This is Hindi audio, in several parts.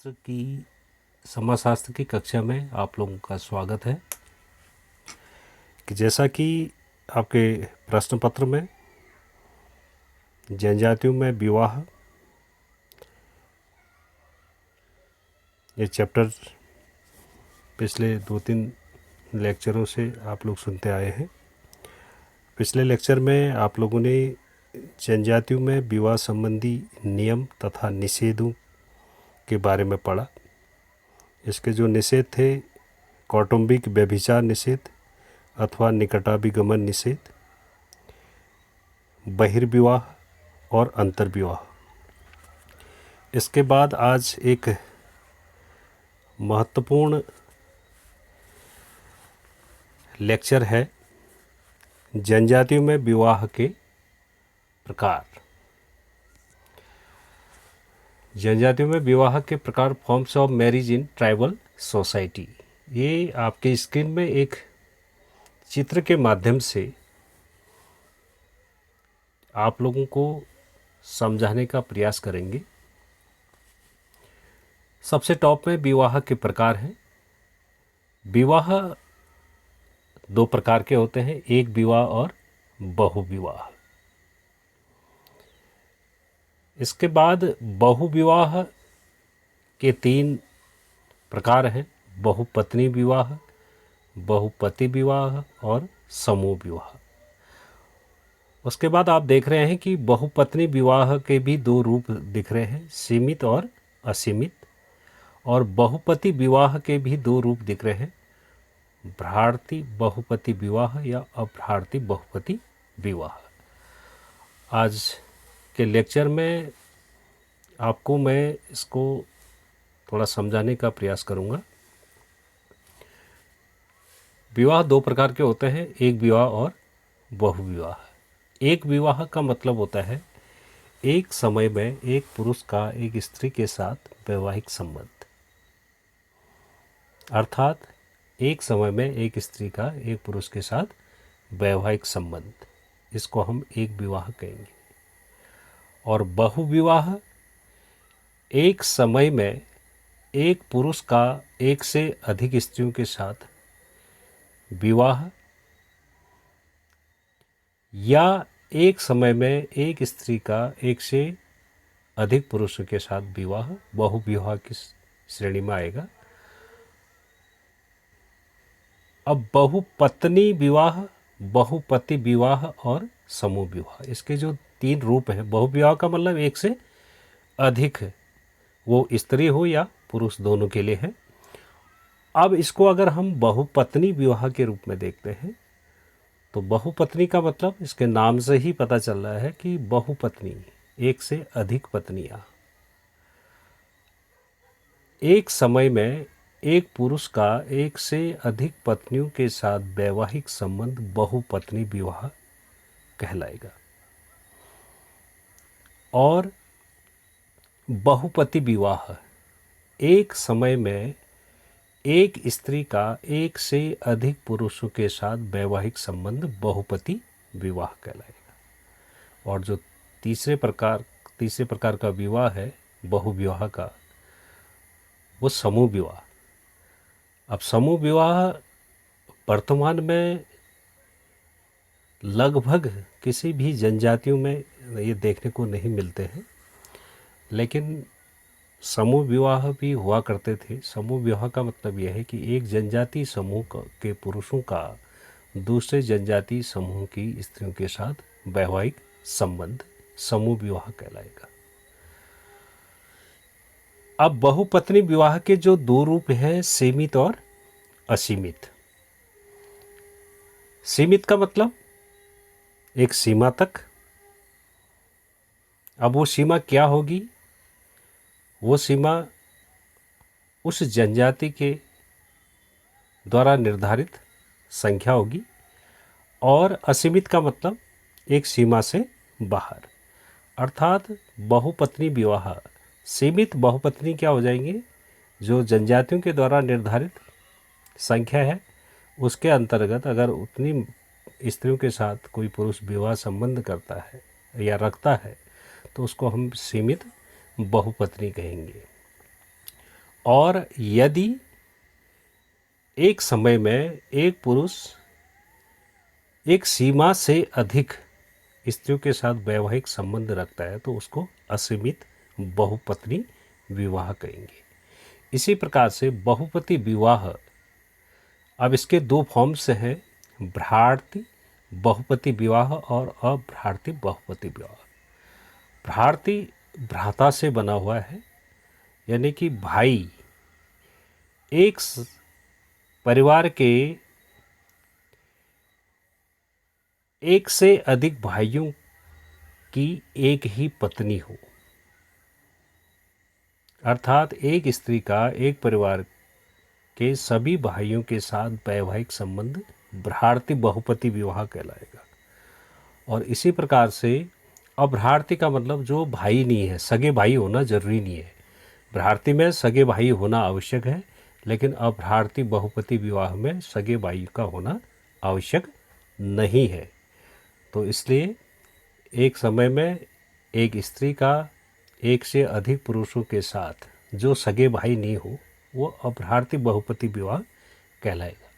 समाजशास्त्र की कक्षा में आप लोगों का स्वागत है। कि जैसा कि आपके प्रश्न पत्र में जनजातियों में विवाह ये चैप्टर पिछले 2-3 लेक्चरों से आप लोग सुनते आए हैं। पिछले लेक्चर में आप लोगों ने जनजातियों में विवाह संबंधी नियम तथा निषेधों के बारे में पढ़ा। इसके जो निषेध थे, कौटुंबिक व्यभिचार निषेध अथवा निकटाभिगमन निषेध, बहिर्विवाह और अंतर्विवाह। इसके बाद आज एक महत्वपूर्ण लेक्चर है जनजातियों में विवाह के प्रकार। जनजातियों में विवाह के प्रकार, forms of marriage in tribal society. ये आपके स्क्रीन में एक चित्र के माध्यम से आप लोगों को समझाने का प्रयास करेंगे। सबसे टॉप में विवाह के प्रकार हैं। विवाह 2 प्रकार के होते हैं, एक विवाह और बहुविवाह। इसके बाद बहुविवाह के 3 प्रकार हैं, बहुपत्नी विवाह, बहुपति विवाह और समूह विवाह। उसके बाद आप देख रहे हैं कि बहुपत्नी विवाह के भी 2 रूप दिख रहे हैं, सीमित और असीमित। और बहुपति विवाह के भी 2 रूप दिख रहे हैं, भ्रार्ती बहुपति विवाह या अभ्रार्ती बहुपति विवाह। आज के लेक्चर में आपको मैं इसको थोड़ा समझाने का प्रयास करूंगा। विवाह 2 प्रकार के होते हैं, एक विवाह और बहुविवाह। एक विवाह का मतलब होता है एक समय में एक पुरुष का एक स्त्री के साथ वैवाहिक संबंध, अर्थात एक समय में एक स्त्री का एक पुरुष के साथ वैवाहिक संबंध, इसको हम एक विवाह कहेंगे। और बहुविवाह एक समय में एक पुरुष का एक से अधिक स्त्रियों के साथ विवाह, या एक समय में एक स्त्री का एक से अधिक पुरुषों के साथ विवाह बहुविवाह की श्रेणी में आएगा। अब बहुपत्नी विवाह, बहुपति विवाह और समूह विवाह, इसके जो 3 रूप हैं। बहुविवाह का मतलब एक से अधिक है, वो स्त्री हो या पुरुष, दोनों के लिए है। अब इसको अगर हम बहुपत्नी विवाह के रूप में देखते हैं तो बहुपत्नी का मतलब इसके नाम से ही पता चल रहा है कि बहुपत्नी, एक से अधिक पत्नियां। एक समय में एक पुरुष का एक से अधिक पत्नियों के साथ वैवाहिक संबंध बहुपत्नी विवाह कहलाएगा। और बहुपति विवाह एक समय में एक स्त्री का एक से अधिक पुरुषों के साथ वैवाहिक संबंध बहुपति विवाह कहलाएगा। और जो तीसरे प्रकार का विवाह है बहुविवाह का, वो समूह विवाह। अब समूह विवाह वर्तमान में लगभग किसी भी जनजातियों में ये देखने को नहीं मिलते हैं, लेकिन समूह विवाह भी हुआ करते थे। समूह विवाह का मतलब यह है कि एक जनजाति समूह के पुरुषों का दूसरे जनजाति समूह की स्त्रियों के साथ वैवाहिक संबंध समूह विवाह कहलाएगा। अब बहुपत्नी विवाह के जो 2 रूप हैं, सीमित और असीमित। सीमित का मतलब एक सीमा तक। अब वो सीमा क्या होगी? वो सीमा उस जनजाति के द्वारा निर्धारित संख्या होगी। और असीमित का मतलब एक सीमा से बाहर, अर्थात बहुपत्नी विवाह। सीमित बहुपत्नी क्या हो जाएंगे? जो जनजातियों के द्वारा निर्धारित संख्या है उसके अंतर्गत अगर उतनी स्त्रियों के साथ कोई पुरुष विवाह संबंध करता है या रखता है तो उसको हम सीमित बहुपत्नी कहेंगे। और यदि एक समय में एक पुरुष एक सीमा से अधिक स्त्रियों के साथ वैवाहिक संबंध रखता है तो उसको असीमित बहुपत्नी विवाह कहेंगे। इसी प्रकार से बहुपति विवाह, अब इसके दो फॉर्म्स हैं, भ्रातृ बहुपति विवाह और अभ्रातृ बहुपति विवाह। भ्रातृ भ्राता से बना हुआ है, यानी कि भाई एक परिवार के एक से अधिक भाइयों की एक ही पत्नी हो, अर्थात एक स्त्री का एक परिवार के सभी भाइयों के साथ वैवाहिक संबंध भ्रातृ बहुपति विवाह कहलाएगा। और इसी प्रकार से अभ्रातृ का मतलब जो भाई नहीं है, सगे भाई होना जरूरी नहीं है। भ्रातृ में सगे भाई होना आवश्यक है, लेकिन अभ्रातृ बहुपति विवाह में सगे भाई का होना आवश्यक नहीं है। तो इसलिए एक समय में एक स्त्री का एक से अधिक पुरुषों के साथ जो सगे भाई नहीं हो वो अभ्रातृ बहुपति विवाह कहलाएगा।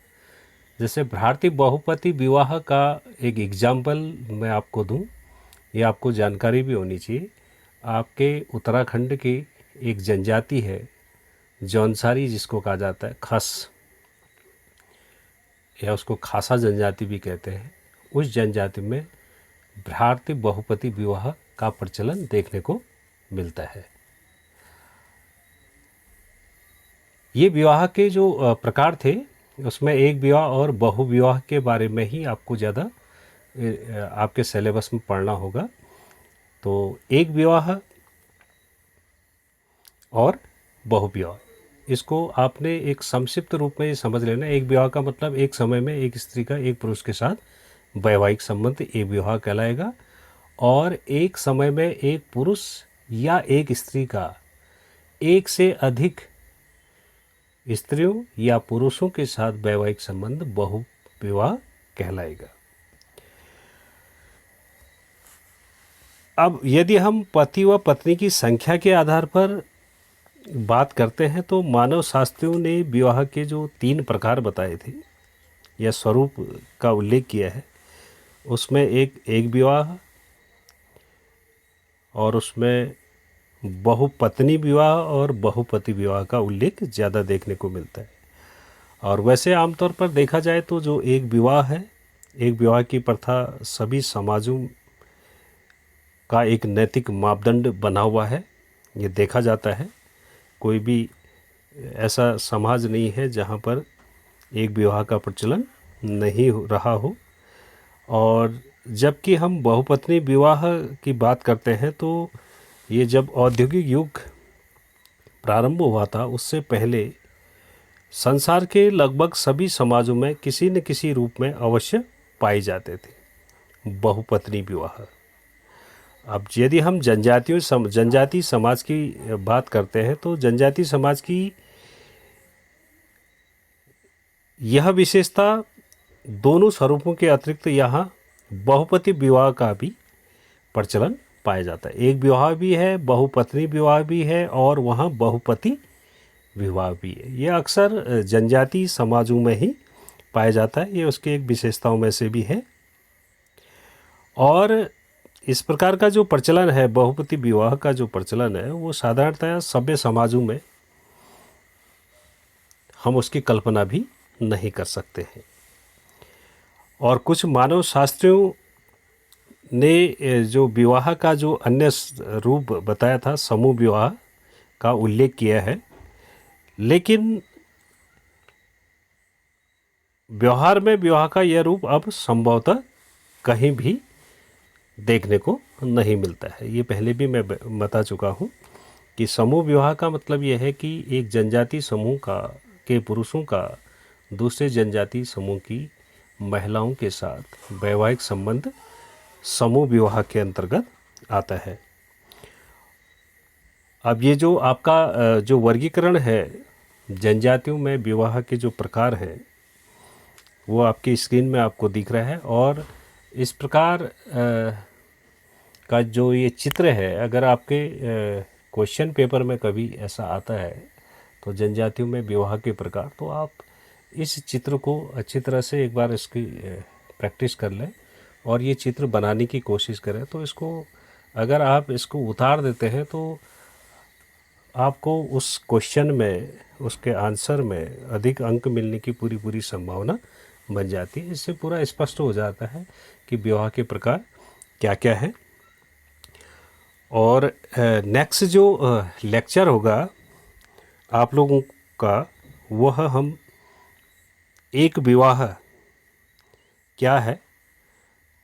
जैसे भ्रातृ बहुपति विवाह का एक एग्जाम्पल मैं आपको दूं, ये आपको जानकारी भी होनी चाहिए। आपके उत्तराखंड की एक जनजाति है जौनसारी, जिसको कहा जाता है खस, या उसको खासा जनजाति भी कहते हैं। उस जनजाति में भ्रातृ बहुपति विवाह का प्रचलन देखने को मिलता है। ये विवाह के जो प्रकार थे उसमें एक विवाह और बहु विवाह के बारे में ही आपको ज़्यादा आपके सिलेबस में पढ़ना होगा। तो एक विवाह और बहु विवाह, इसको आपने एक संक्षिप्त रूप में समझ लेना। एक विवाह का मतलब एक समय में एक स्त्री का एक पुरुष के साथ वैवाहिक संबंध एक विवाह कहलाएगा, और एक समय में एक पुरुष या एक स्त्री का एक से अधिक स्त्रियों या पुरुषों के साथ वैवाहिक संबंध बहु विवाह कहलाएगा। अब यदि हम पति व पत्नी की संख्या के आधार पर बात करते हैं तो मानव शास्त्रियों ने विवाह के जो 3 प्रकार बताए थे या स्वरूप का उल्लेख किया है, उसमें एक विवाह, और उसमें बहुपत्नी विवाह और बहुपति विवाह का उल्लेख ज़्यादा देखने को मिलता है। और वैसे आमतौर पर देखा जाए तो जो एक विवाह है, एक विवाह की प्रथा सभी समाजों का एक नैतिक मापदंड बना हुआ है, ये देखा जाता है। कोई भी ऐसा समाज नहीं है जहाँ पर एक विवाह का प्रचलन नहीं रहा हो। और जबकि हम बहुपत्नी विवाह की बात करते हैं तो ये जब औद्योगिक युग प्रारंभ हुआ था उससे पहले संसार के लगभग सभी समाजों में किसी न किसी रूप में अवश्य पाए जाते थे बहुपत्नी विवाह। अब यदि हम जनजाति समाज की बात करते हैं तो जनजाति समाज की यह विशेषता दोनों स्वरूपों के अतिरिक्त यहाँ बहुपति विवाह का भी प्रचलन पाया जाता है। एक विवाह भी है, बहुपत्नी विवाह भी है, और वहाँ बहुपति विवाह भी है। ये अक्सर जनजाति समाजों में ही पाया जाता है, ये उसके एक विशेषताओं में से भी है। और इस प्रकार का जो प्रचलन है, बहुपति विवाह का जो प्रचलन है, वो साधारणतः सभ्य समाजों में हम उसकी कल्पना भी नहीं कर सकते हैं। और कुछ मानव शास्त्रियों ने जो विवाह का जो अन्य रूप बताया था, समूह विवाह का उल्लेख किया है, लेकिन व्यवहार में विवाह का यह रूप अब संभवतः कहीं भी देखने को नहीं मिलता है। ये पहले भी मैं बता चुका हूँ कि समूह विवाह का मतलब यह है कि एक जनजाति समूह के पुरुषों का दूसरे जनजाति समूह की महिलाओं के साथ वैवाहिक संबंध समूह विवाह के अंतर्गत आता है। अब ये जो आपका जो वर्गीकरण है जनजातियों में विवाह के जो प्रकार हैं वो आपकी स्क्रीन में आपको दिख रहा है। और इस प्रकार का जो ये चित्र है, अगर आपके क्वेश्चन पेपर में कभी ऐसा आता है तो जनजातियों में विवाह के प्रकार। तो आप इस चित्र को अच्छी तरह से एक बार इसकी प्रैक्टिस कर लें और ये चित्र बनाने की कोशिश करें। तो इसको अगर आप इसको उतार देते हैं तो आपको उस क्वेश्चन में, उसके आंसर में अधिक अंक मिलने की पूरी पूरी संभावना बन जाती है। इससे पूरा स्पष्ट हो जाता है कि विवाह के प्रकार क्या क्या है। और नेक्स्ट जो लेक्चर होगा आप लोगों का, वह हम एक विवाह क्या है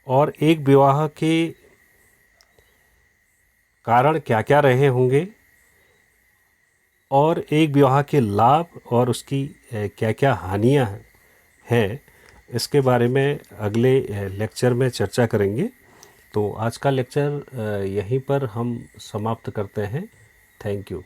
और एक विवाह के कारण क्या क्या रहे होंगे और एक विवाह के लाभ और उसकी क्या क्या हानियां हैं, इसके बारे में अगले लेक्चर में चर्चा करेंगे। तो आज का लेक्चर यहीं पर हम समाप्त करते हैं। Thank you.